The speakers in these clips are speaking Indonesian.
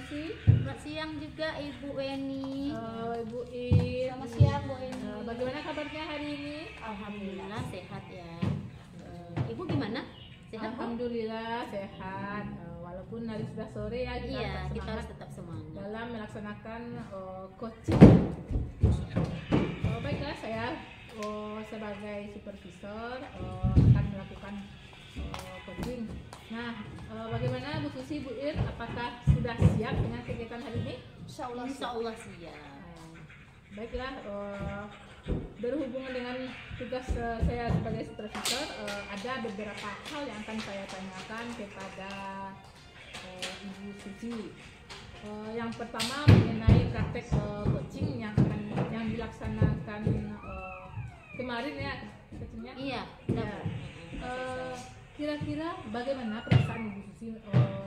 Susi. Selamat siang juga Ibu Weni. Ibu Ir. Selamat siang Bu Weni. Bagaimana kabarnya hari ini? Alhamdulillah sehat ya. Ibu gimana? Sehat Bu? Alhamdulillah sehat. Walaupun hari sudah sore ya, Iya, kita harus semangat tetap semangat. dalam melaksanakan coaching. Baiklah, saya sebagai supervisor akan melakukan coaching. Nah, bagaimana Bu Susi, Bu Ir? Apakah sudah siap dengan kegiatan hari ini? Insya Allah siap. Baiklah, berhubungan dengan tugas saya sebagai supervisor, ada beberapa hal yang akan saya tanyakan kepada Ibu Susi. Yang pertama mengenai praktek coaching yang dilaksanakan kemarin ya, coachingnya. Iya. Ya. Kira-kira bagaimana perasaan Ibu Susi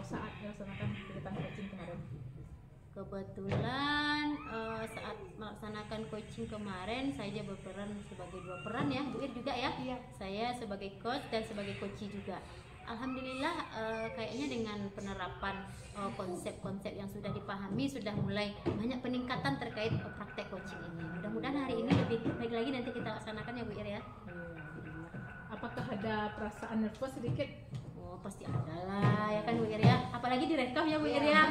saat melaksanakan kegiatan coaching kemarin? Kebetulan saat melaksanakan coaching kemarin saya berperan sebagai dua peran ya, Bu Ir juga ya. Iya. Saya sebagai coach dan sebagai coachee juga. Alhamdulillah kayaknya dengan penerapan konsep-konsep yang sudah dipahami sudah mulai banyak peningkatan terkait praktek coaching ini. Mudah-mudahan hari ini lebih baik lagi nanti kita laksanakan ya Bu Ir ya. Apakah ada perasaan nervous sedikit? Oh pasti ada lah ya kan Bu Ir ya. Apalagi direkam ya Bu Ir ya.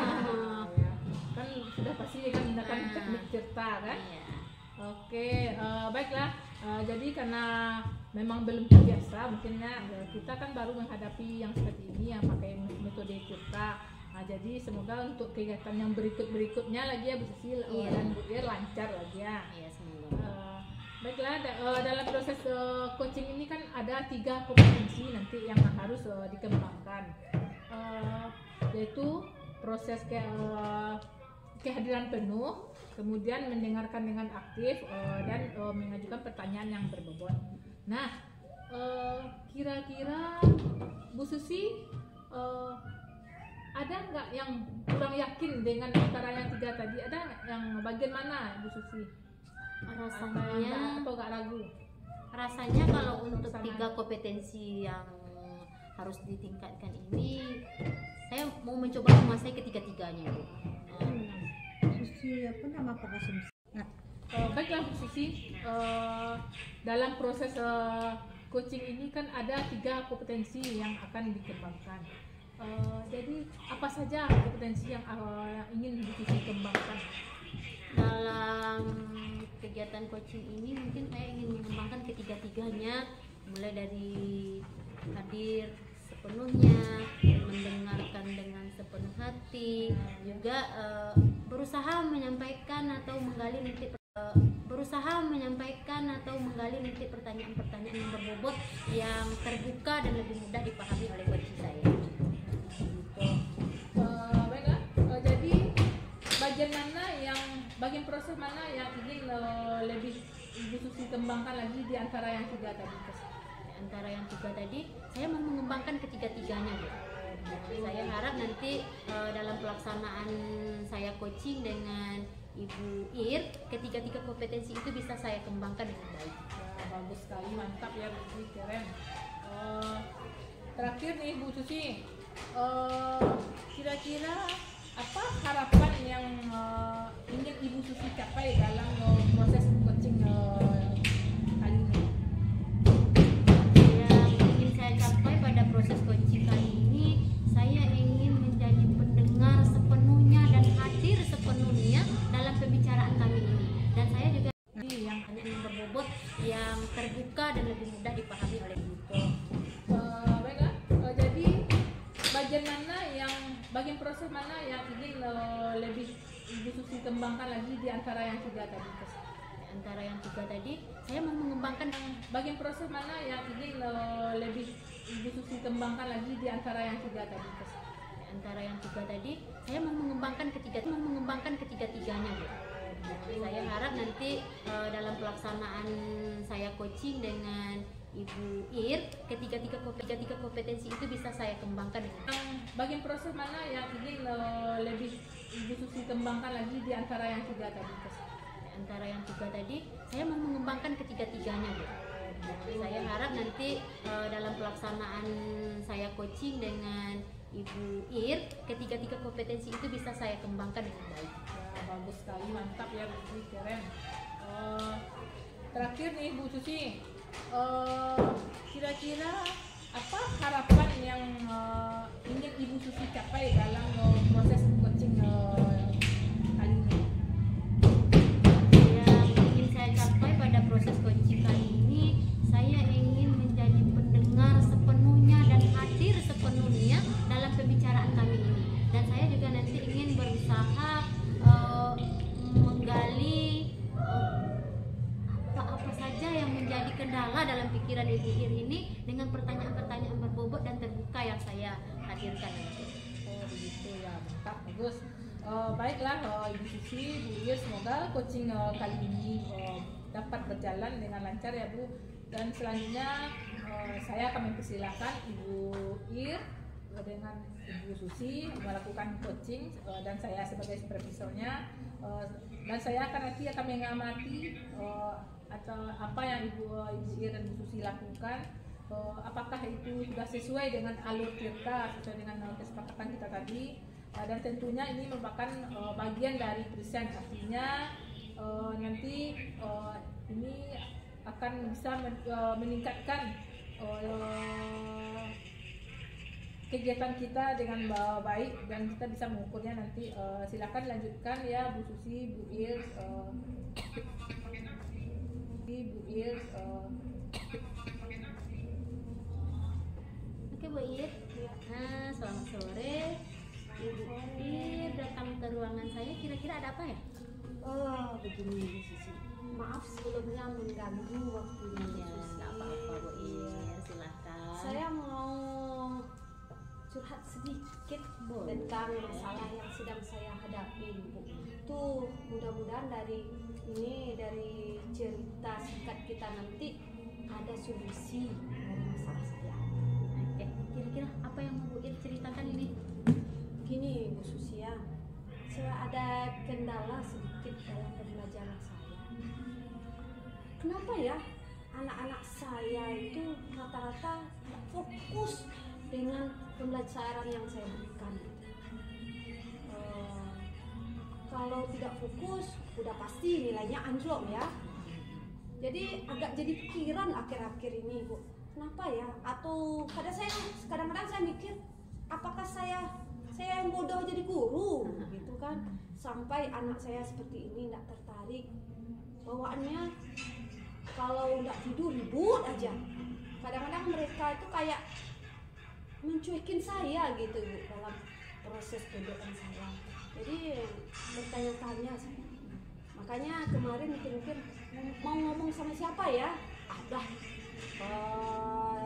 Kan sudah pasti kan menggunakan teknik cerita kan? Iya. Oke, baiklah. Jadi karena memang belum terbiasa, mungkinnya kita kan baru menghadapi yang seperti ini yang pakai metode cerita. Nah, jadi semoga untuk kegiatan yang berikutnya lagi ya Bu Susi dan Bu Ir lancar lagi ya. Iya semoga. Baiklah, dalam proses coaching ini kan ada 3 kompetensi nanti yang harus dikembangkan, yaitu proses kehadiran penuh, kemudian mendengarkan dengan aktif, dan mengajukan pertanyaan yang berbobot. Nah, kira-kira Bu Susi ada nggak yang kurang yakin dengan antara yang 3 tadi? Ada nggak yang bagian mana Bu Susi? Rasanya atau nggak ragu? Rasanya kalau untuk 3 kompetensi yang harus ditingkatkan ini, saya mau mencoba menguasai ketiga-tiganya Bu. Susi apa nama profesi? Baiklah Bu Susi, dalam proses coaching ini kan ada 3 kompetensi yang akan dikembangkan. Jadi apa saja kompetensi yang ingin Bu Susi kembangkan? Dalam kegiatan coaching ini mungkin saya ingin mengembangkan ketiga-tiganya, mulai dari hadir sepenuhnya, mendengarkan dengan sepenuh hati, juga berusaha menyampaikan atau menggali nanti pertanyaan-pertanyaan yang berbobot, yang terbuka dan lebih mudah dipahami oleh coach saya. Baiklah, jadi bagian proses mana yang ingin lebih Ibu Susi kembangkan lagi di antara yang 3 tadi? Di antara yang 3 tadi, saya mau mengembangkan ketiga-tiganya Bu. Saya harap nanti dalam pelaksanaan saya coaching dengan Ibu Ir, ketiga-tiga kompetensi itu bisa saya kembangkan dengan baik. Ya, bagus sekali, mantap ya Bu Susi, keren. Terakhir nih Bu Susi, kira-kira apa harapan yang ingin Ibu Susi capai dalam proses coaching kali ini? Yang ingin saya capai pada proses coaching kali ini, saya ingin menjadi pendengar sepenuhnya dan hadir sepenuhnya dalam pembicaraan kami ini. Dan saya juga yang berbobot, yang terbuka dan lebih mudah dipahami oleh kita. Baiklah, jadi bagian proses mana yang ingin lebih Ibu Susi kembangkan lagi di antara yang 3 tadi? Di antara yang 3 tadi, saya mau mengembangkan bagian proses mana yang ingin lebih Ibu Susi kembangkan lagi di antara yang 3 tadi? Di antara yang 3 tadi, saya mau mengembangkan ketiga-tiganya Bu. Saya harap nanti dalam pelaksanaan saya coaching dengan Ibu Ir, ketiga-tiga kompetensi itu bisa saya kembangkan. Bagian proses mana yang ingin lebih Ibu Susi kembangkan lagi di antara yang 3 tadi? Di antara yang 3 tadi, saya mau mengembangkan ketiga-tiganya Bu. Saya harap nanti dalam pelaksanaan saya coaching dengan Ibu Ir, ketiga-tiga kompetensi itu bisa saya kembangkan dengan baik. Ya, bagus sekali, mantap ya Bu Susi, keren. Terakhir nih Bu Susi, kira-kira apa harapan yang ingin Ibu Susi capai dalam proses coaching kali ini? Yang ingin saya capai pada proses coaching kali ini, saya ingin menjadi pendengar sepenuhnya dan hadir sepenuhnya dalam pembicaraan kami ini. Dan saya juga nanti ingin berusaha menggali apa saja yang menjadi kendala dalam pikiran Ibu Ir ini dengan pertanyaan-pertanyaan berbobot dan terbuka yang saya hadirkan nanti. Oh begitu ya, mantap, bagus. Baiklah Ibu Susi, Bu Ir, semoga coaching kali ini dapat berjalan dengan lancar ya Bu. Dan selanjutnya saya akan mempersilahkan Ibu Ir dengan Ibu Susi melakukan coaching dan saya sebagai supervisornya, dan saya nanti akan mengamati atau apa yang Ibu Ir dan Bu Susi lakukan, apakah itu sudah sesuai dengan alur kita, sesuai dengan kesepakatan kita tadi, dan tentunya ini merupakan bagian dari present, artinya nanti ini akan bisa meningkatkan kegiatan kita dengan baik dan kita bisa mengukurnya nanti. Silakan lanjutkan ya Bu Susi, Bu Ir, Bu Ir. Oke Bu Ir, selamat sore. Ibu Ir datang ke ruangan saya, kira-kira ada apa ya? Oh begini Bu Susi, maaf sebelumnya mengganggu waktunya. Nggak apa-apa Bu Ir, silahkan. Saya mau curhat sedikit tentang masalah yang sedang saya hadapi Bu. Tuh mudah-mudahan dari cerita singkat kita nanti ada solusi dari masalah saya. Oke, kira-kira apa yang Bu Ir ceritakan ini? Gini Bu Susi ya, saya ada kendala sedikit dalam pembelajaran saya. Kenapa ya anak-anak saya itu rata-rata tidak fokus dengan pembelajaran yang saya berikan? Kalau tidak fokus, udah pasti nilainya anjlok ya. Jadi agak jadi pikiran akhir-akhir ini Bu, kenapa ya? Atau kadang-kadang saya mikir, apakah saya yang bodoh jadi guru gitu kan, sampai anak saya seperti ini tidak tertarik. Bawaannya kalau nggak tidur ribut aja. Kadang-kadang mereka itu kayak mencuekin saya gitu Bu dalam proses pendidikan saya. Jadi bertanya-tanya saya. Makanya kemarin mikir-mikir mau ngomong sama siapa ya? Udah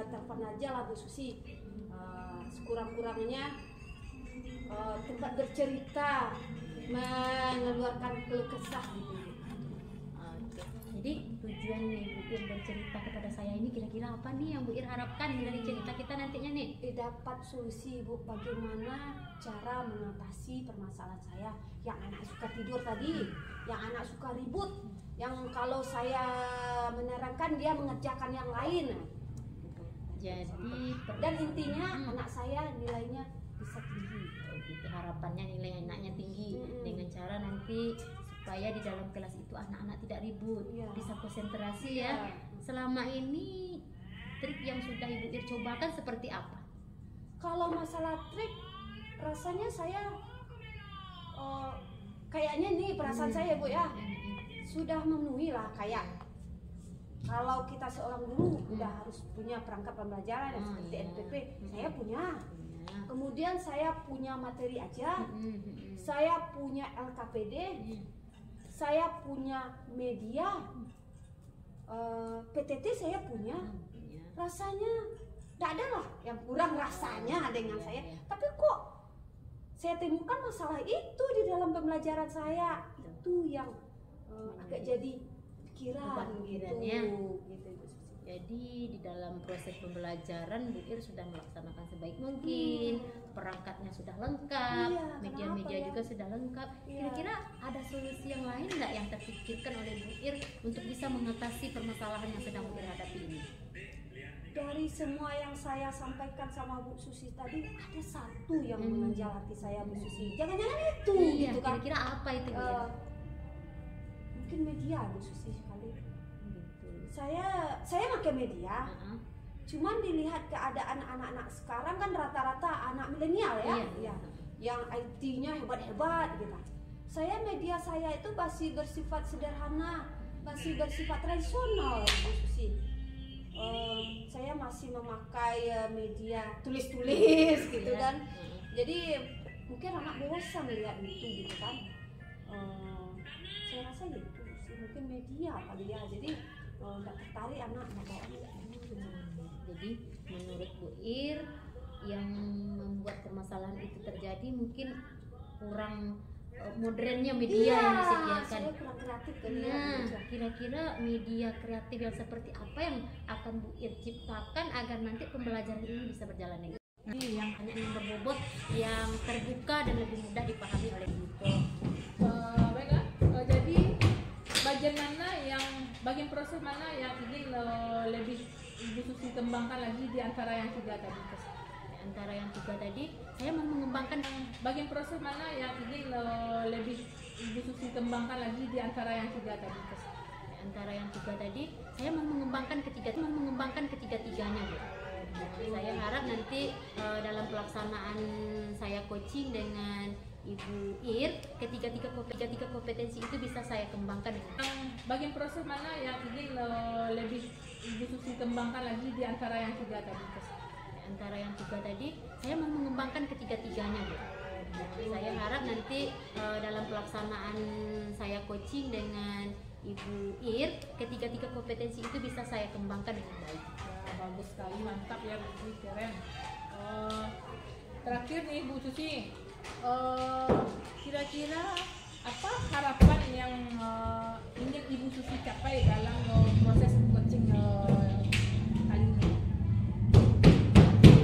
telepon aja lah Bu Susi. Sekurang-kurangnya tempat bercerita, mengeluarkan keluh kesah gitu. Oke. Jadi tujuan nih Bu Ir bercerita kepada saya ini kira-kira apa nih yang Bu Ir harapkan dari cerita kita nantinya nih? Dapat solusi Bu, bagaimana cara mengatasi permasalahan saya yang anak suka tidur tadi, yang anak suka ribut, yang kalau saya menerangkan dia mengerjakan yang lain. Jadi Dan intinya anak saya nilainya bisa tinggi. gitu, harapannya nilai anaknya tinggi dengan cara nanti supaya di dalam kelas itu anak-anak tidak ribut, bisa konsentrasi ya. Selama ini trik yang sudah Ibu Ir cobakan seperti apa? Kalau masalah trik, rasanya saya kayaknya nih perasaan saya Bu ya, sudah memenuhi lah. Kayak kalau kita seorang guru udah harus punya perangkat pembelajaran seperti NPP, saya punya. Kemudian saya punya materi aja, saya punya LKPD, saya punya media, PTT saya punya. Rasanya tidak ada lah yang kurang rasanya dengan saya. Tapi kok saya temukan masalah itu di dalam pembelajaran saya, itu yang agak jadi pikiran gitu. Jadi di dalam proses pembelajaran Bu Ir sudah melaksanakan sebaik mungkin, perangkatnya sudah lengkap, media-media juga sudah lengkap. Kira-kira ada solusi yang lain nggak yang terpikirkan oleh Bu Ir untuk bisa mengatasi permasalahan yang sedang Bu Ir hadapi ini? dari semua yang saya sampaikan sama Bu Susi tadi, ada satu yang menonjol hati saya, Bu Susi. Jangan-jangan itu, Iya, gitu kan? kira-kira apa itu Bu? Mungkin media, Bu Susi sekali. Gitu. Saya pakai media. Heeh. Cuman dilihat keadaan anak-anak sekarang kan rata-rata anak milenial ya, Iya. yang IT-nya hebat-hebat gitu. Media saya itu masih bersifat sederhana, masih bersifat tradisional, Bu Susi. Saya masih memakai media tulis-tulis gitu Iya. kan. Jadi mungkin anak bosan lihat itu gitu kan. Saya rasa gitu sih, mungkin media kali ya. Jadi nggak tertarik anak bawaan. Jadi menurut Bu Ir yang membuat permasalahan itu terjadi mungkin kurang modernnya media yang disediakan. Saya kurang kreatif kali ya. Nah, kira-kira media kreatif yang seperti apa yang akan Bu Ir ciptakan agar nanti pembelajaran ini bisa berjalan dengan yang berbobot, yang terbuka dan lebih mudah dipahami oleh guru. Baiklah, jadi bagian proses mana yang ingin lebih Ibu Susi kembangkan lagi di antara yang tiga tadi? Di antara yang tiga tadi, saya mau mengembangkan Bagian proses mana yang ingin lebih Ibu Susi kembangkan lagi di antara yang tiga tadi? di antara yang tiga tadi, saya mau mengembangkan ketiga-tiganya, Bu. Saya harap nanti dalam pelaksanaan saya coaching dengan Ibu Ir, ketiga-tiga kompetensi itu bisa saya kembangkan. Bagian proses mana yang ingin lebih Ibu Susi kembangkan lagi di antara yang tiga tadi? Di antara yang tiga tadi, saya mau mengembangkan ketiga-tiganya, Bu. Saya harap nanti dalam pelaksanaan saya coaching dengan Ibu Ir, ketiga-tiga kompetensi itu bisa saya kembangkan dengan baik. Ya, bagus sekali, mantap ya Bu Susi, keren. Terakhir nih Bu Susi, kira-kira apa harapan yang ingin Ibu Susi capai dalam proses coaching kali ini?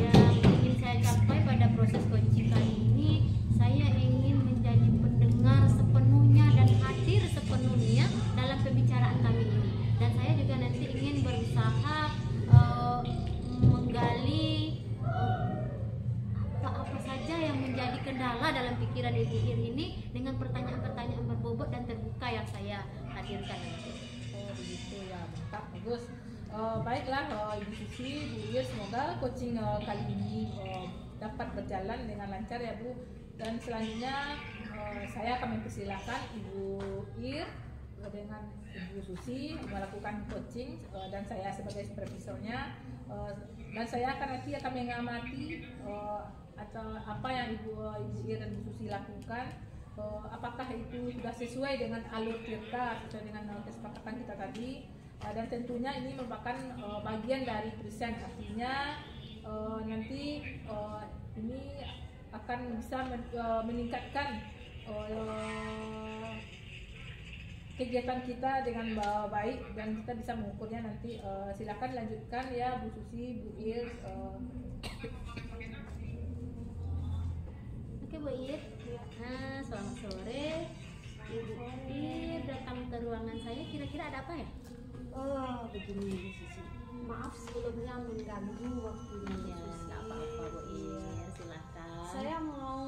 Yang ingin saya capai pada proses coaching kali ini, saya ingin menjadi pendengar sepenuhnya dan hadir sepenuhnya dalam pembicaraan kami ini. Dan saya juga nanti ingin berusaha menggali apa saja yang menjadi kendala dalam pikiran Ibu Ir ini dengan pertanyaan-pertanyaan berbobot dan terbuka yang saya hadirkan nanti. Oh begitu ya, mantap, bagus. Baiklah Ibu Susi, Bu Ir, semoga coaching kali ini dapat berjalan dengan lancar ya Bu. Dan selanjutnya saya akan mempersilahkan Ibu Ir dengan Ibu Susi melakukan coaching dan saya sebagai supervisornya, dan saya nanti akan mengamati atau apa yang Ibu Ir dan Bu Susi lakukan, apakah itu sudah sesuai dengan alur kita, sesuai dengan kesepakatan kita tadi, dan tentunya ini merupakan bagian dari present, artinya nanti ini akan bisa meningkatkan kegiatan kita dengan baik dan kita bisa mengukurnya nanti. Silakan lanjutkan ya Bu Susi, Bu Ir. Oke Bu Ir. Nah, selamat sore. Ibu Ir datang ke ruangan saya, kira-kira ada apa ya? Begini Bu Susi. Maaf sebelumnya mengganggu waktunya Bu Ya, Susi. nggak apa-apa Bu Ir, silakan. Saya mau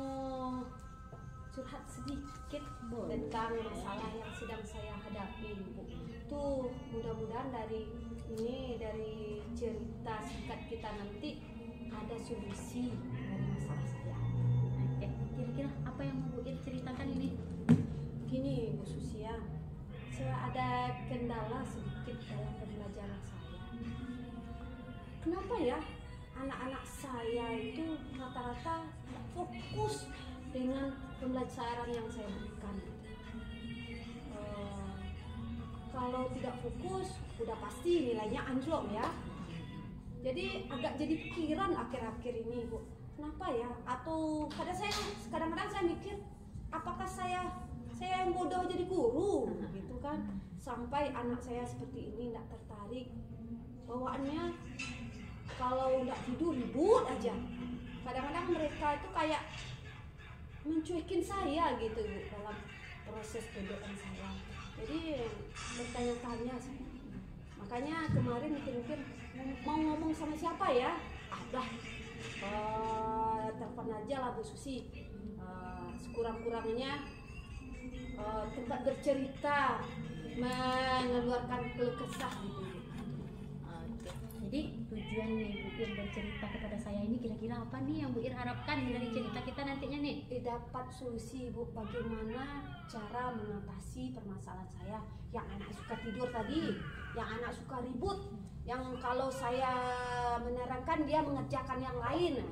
curhat sedikit tentang masalah yang sedang saya hadapi, Bu. Tuh, mudah-mudahan dari cerita singkat kita nanti ada solusi dari masalah saya. Oke, kira-kira apa yang mau Bu Ir ceritakan ini? Gini Bu Susi ya, saya ada kendala sedikit dalam pembelajaran saya. Kenapa ya anak-anak saya itu rata-rata tidak fokus dengan pembelajaran yang saya berikan? Kalau tidak fokus, udah pasti nilainya anjlok ya. Jadi agak jadi pikiran akhir-akhir ini, Bu. Kenapa ya? Atau kadang-kadang saya mikir, apakah saya yang bodoh jadi guru, gitu kan? Sampai anak saya seperti ini tidak tertarik. Bawaannya kalau nggak tidur ribut aja. Kadang-kadang mereka itu kayak mencuekin saya gitu, Bu, dalam proses pendidikan saya. Jadi bertanya-tanya, Makanya kemarin mikir-mikir mau ngomong sama siapa ya, udah telepon aja lah Bu Susi. Sekurang-kurangnya tempat bercerita, mengeluarkan keluh kesah gitu. Jadi tujuan nih Bu Ir bercerita kepada saya ini kira-kira apa nih yang Bu Ir harapkan dari cerita kita nantinya nih? Dapat solusi Bu, bagaimana cara mengatasi permasalahan saya. Yang anak suka tidur tadi, yang anak suka ribut, yang kalau saya menerangkan dia mengerjakan yang lain.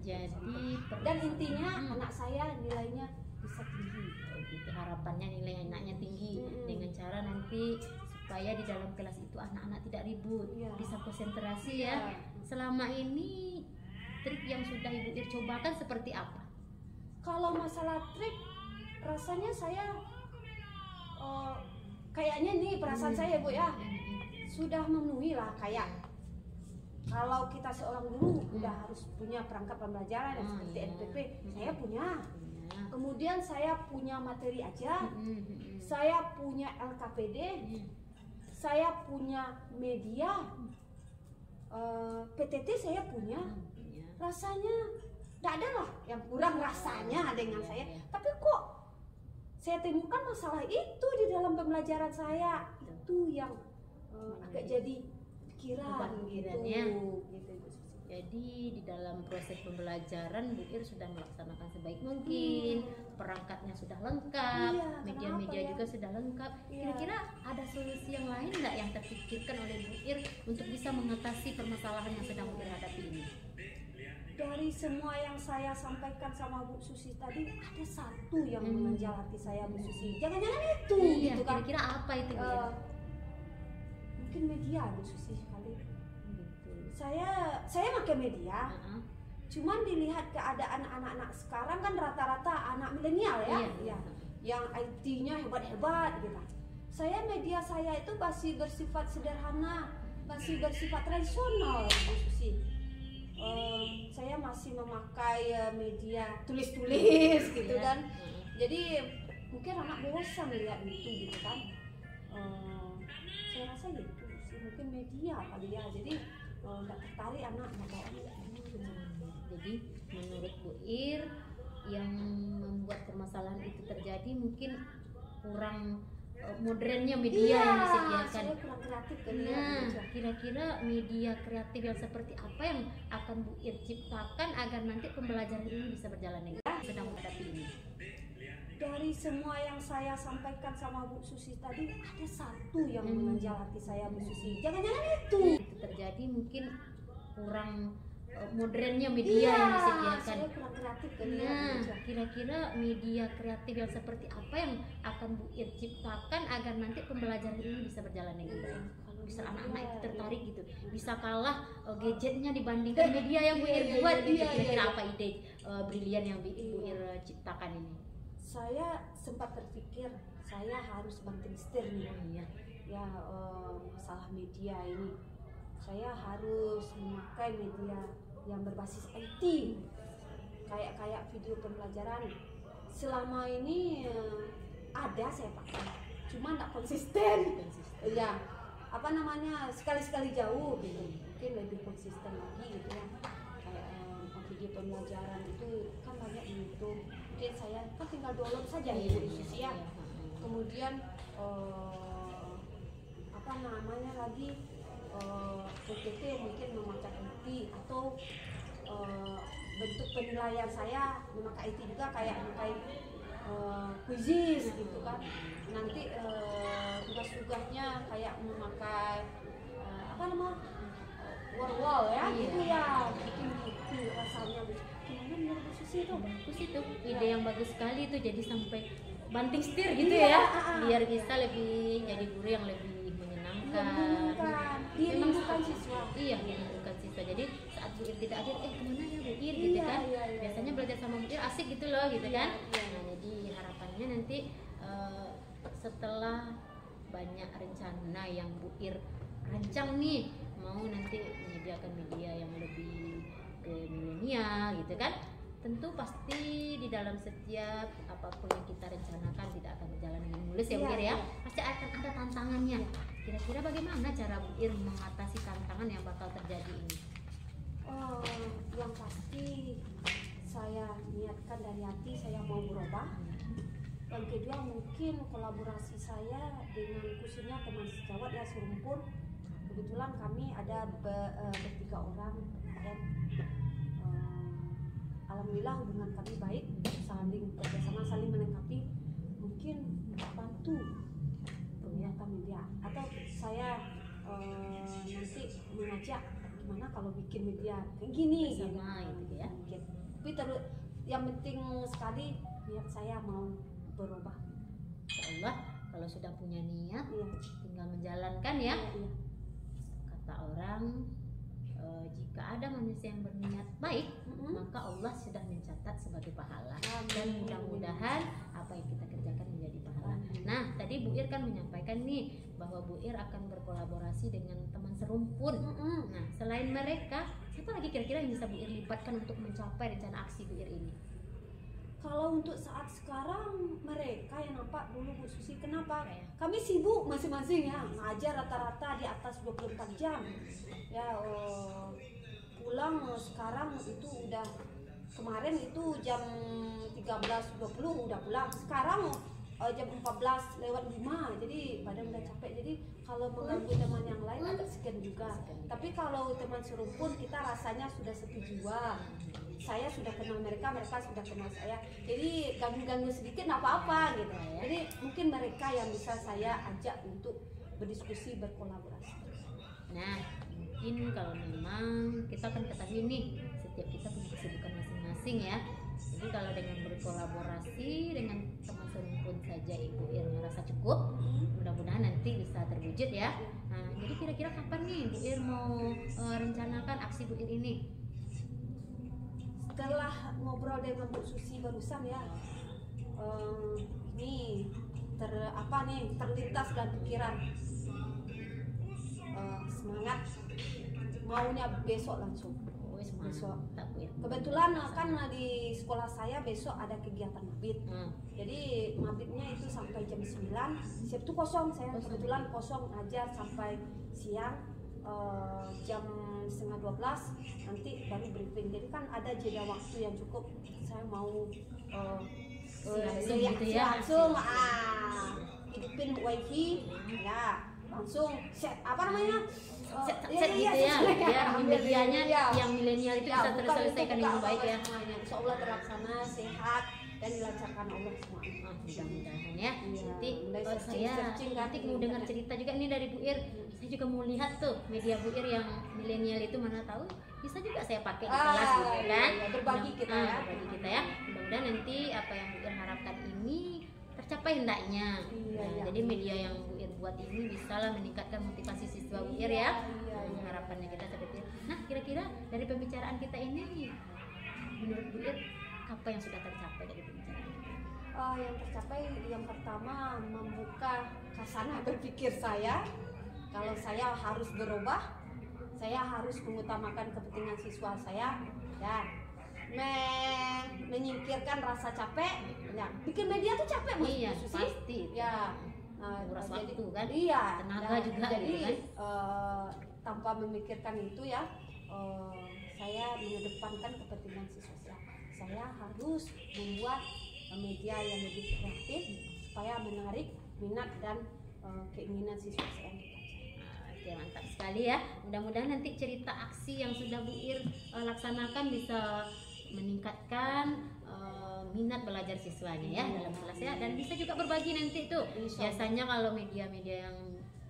Jadi Dan intinya anak saya nilainya bisa tinggi. gitu, harapannya nilai anaknya tinggi dengan cara nanti supaya di dalam kelas itu anak-anak tidak ribut, Iya. bisa konsentrasi ya. Selama ini trik yang sudah Ibu Ir cobakan seperti apa? Kalau masalah trik, rasanya saya kayaknya nih perasaan saya Bu ya sudah memenuhi lah. Kayak kalau kita seorang guru udah harus punya perangkat pembelajaran yang seperti NPP, saya punya. Kemudian saya punya materi aja, saya punya LKPD, saya punya media, PTT saya punya. Rasanya tidak ada lah yang kurang rasanya dengan saya. Tapi kok saya temukan masalah itu di dalam pembelajaran saya, itu yang agak jadi pikiran gitu. Jadi di dalam proses pembelajaran Bu Ir sudah melaksanakan sebaik mungkin, perangkatnya sudah lengkap, Iya, media-media kenapa ya? juga sudah lengkap. Iya. Kira-kira ada solusi yang lain nggak yang terpikirkan oleh Bu Ir untuk bisa mengatasi permasalahan yang sedang Bu Ir hadapi ini? Dari semua yang saya sampaikan sama Bu Susi tadi, ada satu yang mengejar hati saya Bu Susi. Jangan-jangan itu Iya, gitu kan. kira-kira apa itu Bu Ir? Mungkin media Bu Susi kali. Gitu. Saya pakai media. Cuman dilihat keadaan anak-anak sekarang kan rata-rata anak milenial ya. Iya. Yang IT-nya hebat-hebat gitu. Media saya itu masih bersifat sederhana, masih bersifat tradisional Bu Susi. Saya masih memakai media tulis-tulis gitu kan. Jadi mungkin anak bosan lihat itu gitu kan. Saya rasa gitu sih, mungkin media kali ya. Jadi nggak tertarik anak bawaan. Jadi menurut Bu Ir yang membuat permasalahan itu terjadi mungkin kurang modernnya media yang disediakan. Saya kurang kreatif kali ya. Nah, kira-kira media kreatif yang seperti apa yang akan Bu Ir ciptakan agar nanti pembelajaran ini bisa berjalan dengan baik sedang menghadapi ini? Dari semua yang saya sampaikan sama Bu Susi tadi, ada satu yang mengejar hati saya Bu Susi. Jangan-jangan itu. Itu terjadi mungkin kurang modernnya media yang disediakan. Saya kurang kreatif kali ya. Nah, kira-kira media kreatif yang seperti apa yang akan Bu Ir ciptakan agar nanti pembelajaran ini bisa berjalan dengan baik? Bisa anak-anak itu tertarik gitu, bisa kalah gadgetnya dibandingkan media yang Bu Ir buat. Kira-kira apa ide brilian yang Bu Ir ciptakan ini? Saya sempat berpikir saya harus banting setir nih. Ya masalah media ini. Saya harus memakai media yang berbasis IT, kayak video pembelajaran. Selama ini ada saya pakai, cuma nggak konsisten. Ya, apa namanya, sekali-sekali jauh gitu. Mungkin lebih konsisten lagi gitu ya. Kayak video pembelajaran itu kan banyak di YouTube. Mungkin saya kan tinggal download saja ya. Kemudian apa namanya lagi, PTT mungkin memakai IT atau bentuk penilaian saya memakai IT juga, kayak memakai quizzes gitu kan. Nanti tugas-tugasnya kayak memakai apa namanya, wall ya gitu ya, bikin gitu rasanya. Gimana menurut Bu Susi itu? Bagus itu, ide yang bagus sekali itu, jadi sampai banting setir gitu ya, biar bisa lebih jadi guru yang lebih menyenangkan. Memang bukan siswa. Iya, bukan siswa. Jadi saat Bu Ir tidak hadir, kemana ya Bu Ir gitu kan? Biasanya belajar sama Bu Ir asik gitu loh gitu kan? Nah, jadi harapannya nanti setelah banyak rencana yang Bu Ir rancang nih, mau nanti menyediakan media yang lebih ke milenial gitu kan, tentu pasti di dalam setiap apapun yang kita rencanakan tidak akan berjalan dengan mulus ya Bu Ir ya, pasti akan ada tantangannya. kira-kira bagaimana cara Bu Ir mengatasi tantangan yang bakal terjadi ini? Yang pasti saya niatkan dari hati saya mau berubah. Yang kedua mungkin kolaborasi saya dengan khususnya teman sejawat ya serumpun. Kebetulan kami ada bertiga orang dan alhamdulillah hubungan kami baik, saling bekerjasama, saling melengkapi. Mungkin bantu penguatan media atau saya nanti mengajak gimana kalau bikin media kayak gini Bersama gitu ya. Mungkin. Tapi terus yang penting sekali niat saya mau berubah. Insya Allah kalau sudah punya niat Iya. tinggal menjalankan ya. Iya. Kata orang jika ada manusia yang berniat baik, maka Allah sudah mencatat sebagai pahala. Amin. Dan mudah-mudahan apa yang kita kerjakan menjadi pahala. Amin. Nah, tadi Bu Ir kan menyampaikan nih bahwa Bu Ir akan berkolaborasi dengan teman serumpun. Nah, selain mereka, siapa lagi kira-kira yang bisa Bu Ir libatkan untuk mencapai rencana aksi Bu Ir ini? Kalau untuk saat sekarang mereka yang nampak dulu Bu Susi, kenapa? Kayak? Kami sibuk masing-masing ya, ngajar rata-rata di atas 24 jam. Ya pulang sekarang itu udah kemarin itu jam 13.20 udah pulang. Sekarang jam 14:05, jadi badan udah capek. Jadi kalau mengganggu teman yang lain agak segan juga. Tapi kalau teman serumpun kita rasanya sudah satu jiwa. Saya sudah kenal mereka, mereka sudah kenal saya. Jadi ganggu-ganggu sedikit nggak apa-apa gitu. Jadi mungkin mereka yang bisa saya ajak untuk berdiskusi, berkolaborasi. Nah, mungkin kalau memang kita kan ketahui nih, setiap kita punya kesibukan masing-masing ya. Jadi kalau dengan berkolaborasi dengan teman serumpun saja Ibu Ir merasa cukup, mudah-mudahan nanti bisa terwujud ya. Nah, jadi kira-kira kapan nih Bu Ir mau rencanakan aksi Bu Ir ini? Setelah ngobrol dengan Bu Susi barusan ya, ini terlintas dalam pikiran, semangat maunya besok langsung. Besok. Tak Bu Ir. Kebetulan kan di sekolah saya besok ada kegiatan mabit. Jadi mabitnya itu sampai jam 9. Siap itu kosong saya. Kebetulan kosong ngajar sampai siang jam 11:30 nanti baru briefing. Jadi kan ada jeda waktu yang cukup. Saya mau Langsung gitu ya. langsung hidupin wifi ya, langsung set apa namanya? Set gitu ya, biar medianya yang milenial itu bisa terselesaikan dengan baik ya. Insya Allah terlaksana, sehat dan dilancarkan Allah semua. Mudah-mudahan ya. Nanti mulai saya searching kan, nanti mau dengar cerita juga nih dari Bu Ir. Saya juga mau lihat tuh media Bu Ir yang milenial itu, mana tahu bisa juga saya pakai di kelas gitu kan. Iya, berbagi kita ya. Berbagi kita ya. Mudah-mudahan nanti apa yang Bu Ir harapkan ini tercapai hendaknya. Jadi media yang Bu Ir buat ini bisalah meningkatkan motivasi siswa Bu Ir ya. Harapannya kita seperti itu. Nah, kira-kira dari pembicaraan kita ini menurut Bu Ir apa yang sudah tercapai dari pembicaraan kita? Yang tercapai yang pertama membuka khazanah berpikir saya. Kalau saya harus berubah, saya harus mengutamakan kepentingan siswa saya dan menyingkirkan rasa capek. Ya, bikin media tuh capek Mas Iya, Susi. pasti. Ya. Kuras Jadi, waktu kan? Iya. Tenaga juga jadi, gitu kan? tanpa memikirkan itu ya, saya mengedepankan kepentingan siswa saya. Saya harus membuat media yang lebih kreatif supaya menarik minat dan keinginan siswa saya. Oke, mantap sekali ya. Mudah-mudahan nanti cerita aksi yang sudah Bu Ir laksanakan bisa meningkatkan minat belajar siswanya ya dalam kelas ya, dan bisa juga berbagi nanti tuh. Biasanya kalau media-media yang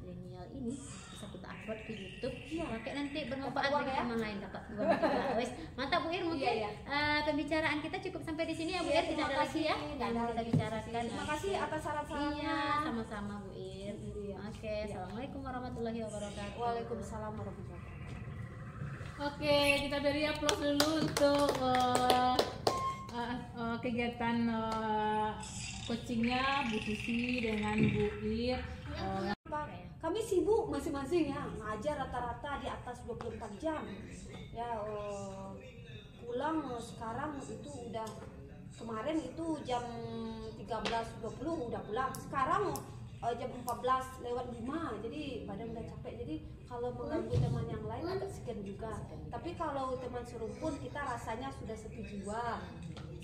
milenial ini bisa kita upload ke YouTube, pakai nanti bermanfaat bagi teman lain, dapat uang juga. Wes, mantap Bu Ir. Mungkin pembicaraan kita cukup sampai di sini ya Bu Ir. Tidak ada lagi ya yang kita bicarakan. Terima kasih atas saran-sarannya. Iya, sama-sama Bu Ir. Oke, assalamualaikum warahmatullahi wabarakatuh. Waalaikumsalam warahmatullahi wabarakatuh. Oke, kita beri aplaus dulu untuk kegiatan coachingnya Bu Susi dengan Bu Ir. Kami sibuk masing-masing ya, ngajar rata-rata di atas 24 jam. Ya, pulang sekarang itu udah kemarin itu jam 13.20 udah pulang. Sekarang jam 14:05, jadi badan udah capek. Jadi kalau mengganggu teman yang lain agak segan juga. Tapi kalau teman serumpun kita rasanya sudah satu jiwa.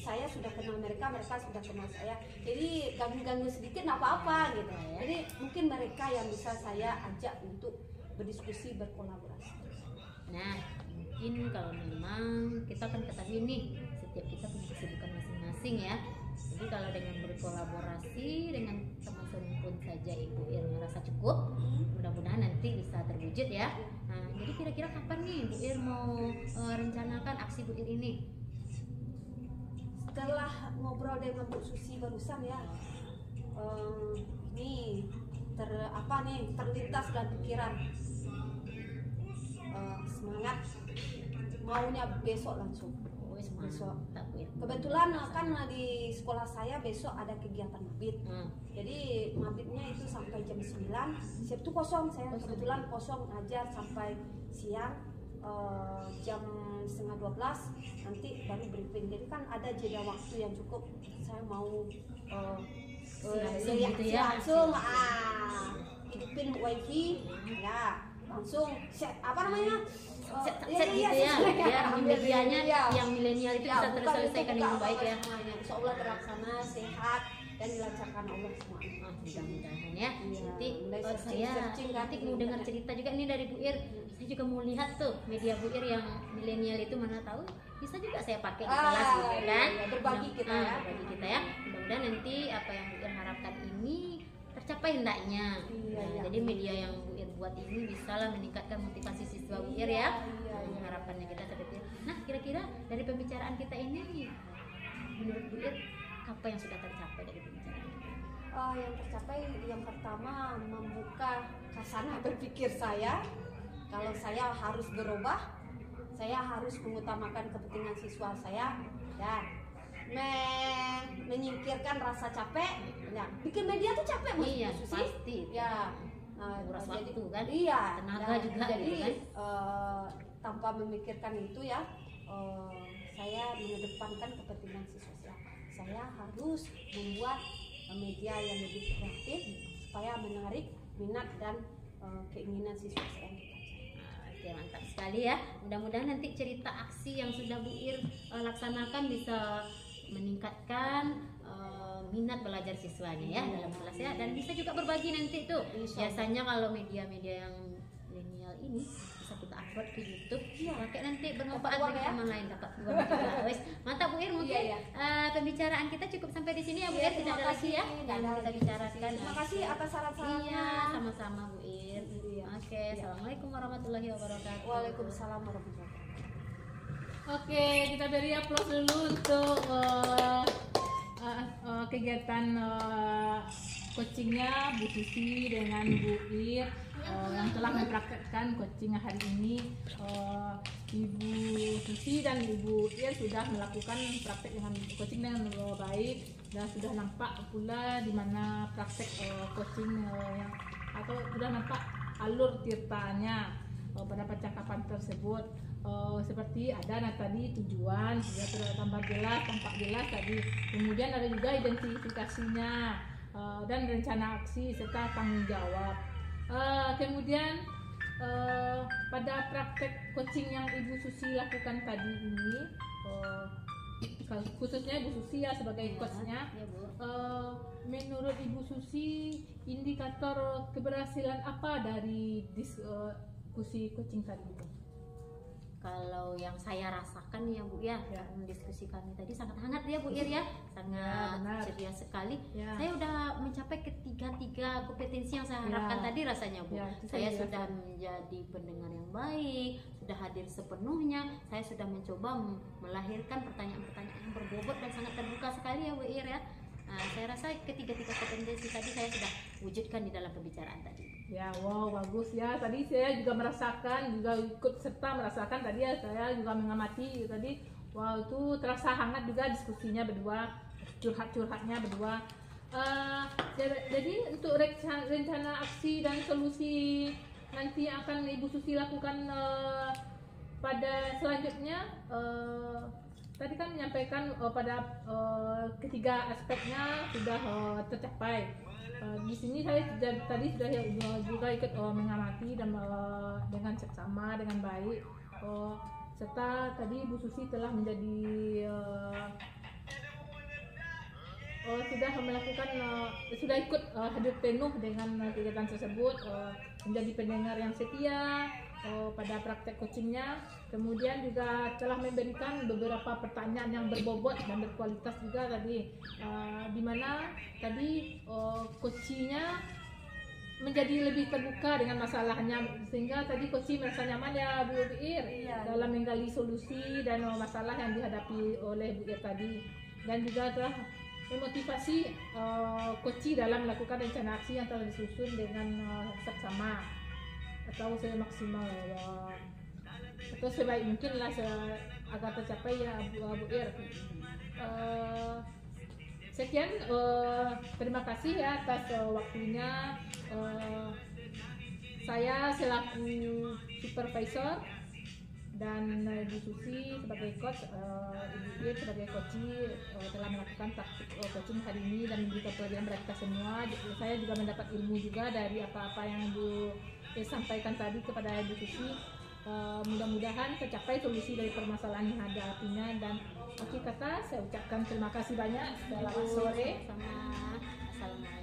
Saya sudah kenal mereka, mereka sudah kenal saya. Jadi ganggu-ganggu sedikit nggak apa-apa gitu. Jadi mungkin mereka yang bisa saya ajak untuk berdiskusi, berkolaborasi. Nah, mungkin kalau memang kita kan ketahui nih, setiap kita punya kesibukan masing-masing ya. Jadi kalau dengan berkolaborasi dengan teman serumpun saja Ibu Ir merasa cukup, mudah-mudahan nanti bisa terwujud ya. Nah, jadi kira-kira kapan nih Bu Ir mau rencanakan aksi Bu Ir ini? Setelah ngobrol dengan Bu Susi barusan ya, ini terlintas dalam pikiran, semangat maunya besok langsung. Besok. Kebetulan kan di sekolah saya besok ada kegiatan mabit. Jadi mabitnya itu sampai jam 9. Siap itu kosong, saya kebetulan kosong ngajar sampai siang, jam 11:30 nanti baru briefing. Jadi kan ada jeda waktu yang cukup. Saya mau gitu ya. langsung hidupin wifi ya, langsung apa namanya, set gitu ya, biar medianya yang milenial itu bisa terselesaikan dengan baik ya. Insya Allah terlaksana, sehat dan dilancarkan Allah semuanya. Mudah-mudahan ya. Nanti Mulai saya nanti mau dengar cerita juga ini dari Bu Ir. Saya juga mau lihat tuh media Bu Ir yang milenial itu, mana tahu bisa juga saya pakai di kelas gitu kan. Berbagi kita ya. Berbagi kita ya. Mudah-mudahan nanti apa yang Bu Ir harapkan ini tercapai hendaknya. Jadi media yang Bu Ir buat ini bisalah meningkatkan motivasi siswa Bu Ir ya. Harapannya kita seperti itu. Nah, kira-kira dari pembicaraan kita ini menurut Bu Ir apa yang sudah tercapai dari pembicaraan kita? Yang tercapai yang pertama membuka khazanah berpikir saya. Kalau saya harus berubah, saya harus mengutamakan kepentingan siswa saya dan menyingkirkan rasa capek. Ya, bikin media tuh capek Mas. Iya, Susi. pasti. Ya. Kuras Jadi, waktu kan, iya, tenaga juga jadi gitu kan. tanpa memikirkan itu ya, saya mengedepankan kepentingan siswa saya. Saya harus membuat media yang lebih kreatif supaya menarik minat dan keinginan siswa saya untuk belajar. Oke, mantap sekali ya. Mudah-mudahan nanti cerita aksi yang sudah Bu Ir laksanakan bisa meningkatkan minat belajar siswanya ya dalam kelas ya, dan bisa juga berbagi nanti tuh. Biasanya kalau media-media yang milenial ini bisa kita upload ke YouTube, pakai nanti bermanfaat bagi teman lain, dapat uang juga. Wes, mantap Bu Ir. Mungkin pembicaraan kita cukup sampai di sini ya Bu Ir, tidak ada lagi ya yang kita bicarakan. Terima kasih atas saran-sarannya. Iya, sama-sama Bu Ir. Oke, assalamualaikum warahmatullahi wabarakatuh. Waalaikumsalam warahmatullahi wabarakatuh. Oke, kita beri aplaus dulu untuk kegiatan coachingnya Bu Susi dengan Bu Ir yang telah mempraktekkan coaching hari ini. Ibu Susi dan Ibu Ir sudah melakukan praktek dengan coaching dengan baik dan sudah nampak pula di mana praktek coaching yang atau sudah nampak alur tirtanya pada percakapan tersebut. Seperti ada tadi tujuan sudah tampak jelas tadi, kemudian ada juga identifikasinya dan rencana aksi serta tanggung jawab. Kemudian pada praktek coaching yang Ibu Susi lakukan tadi ini, khususnya Ibu Susi ya sebagai coachnya, menurut Ibu Susi indikator keberhasilan apa dari diskusi coaching tadi itu? Kalau yang saya rasakan ya Bu ya, diskusi kami tadi sangat hangat ya Bu Ir ya, sangat ceria sekali. Saya udah mencapai tiga kompetensi yang saya harapkan tadi rasanya Bu. Saya sudah menjadi pendengar yang baik, sudah hadir sepenuhnya, saya sudah mencoba melahirkan pertanyaan-pertanyaan yang berbobot dan sangat terbuka sekali ya Bu Ir ya. Saya rasa ketiga kompetensi tadi saya sudah wujudkan di dalam pembicaraan tadi. Ya, wow, bagus ya. Tadi saya juga merasakan, juga ikut serta merasakan tadi ya, saya juga mengamati tadi. Wow, itu terasa hangat juga diskusinya berdua, curhat-curhatnya berdua. Jadi untuk rencana aksi dan solusi nanti akan Ibu Susi lakukan pada selanjutnya. Tadi kan menyampaikan pada ketiga aspeknya sudah tercapai. Di sini saya tadi sudah juga ikut mengamati dan dengan seksama dengan baik, serta tadi Bu Susi telah menjadi sudah melakukan sudah ikut hadir penuh dengan kegiatan tersebut, menjadi pendengar yang setia pada praktek coachingnya, kemudian juga telah memberikan beberapa pertanyaan yang berbobot dan berkualitas juga tadi, di mana tadi coachingnya menjadi lebih terbuka dengan masalahnya, sehingga tadi coaching merasa nyaman ya Bu Ir dalam menggali solusi dan masalah yang dihadapi oleh Bu Ir tadi, dan juga telah memotivasi coaching dalam melakukan rencana aksi yang telah disusun dengan seksama atau semaksimal atau sebaik mungkin lah agar tercapai ya Bu Ir. Sekian, terima kasih ya atas waktunya. Saya selaku supervisor dan Bu Susi sebagai coach, Ibu Ir sebagai coaching telah melakukan praktik coaching hari ini dan memberikan pelajaran bagi kita semua. Saya juga mendapat ilmu juga dari apa-apa yang Bu sampaikan tadi kepada Ibu Susi. Mudah-mudahan tercapai solusi dari permasalahan yang ada hatinya, dan akhir kata saya ucapkan terima kasih banyak. Selamat sore. Sama. Assalamualaikum.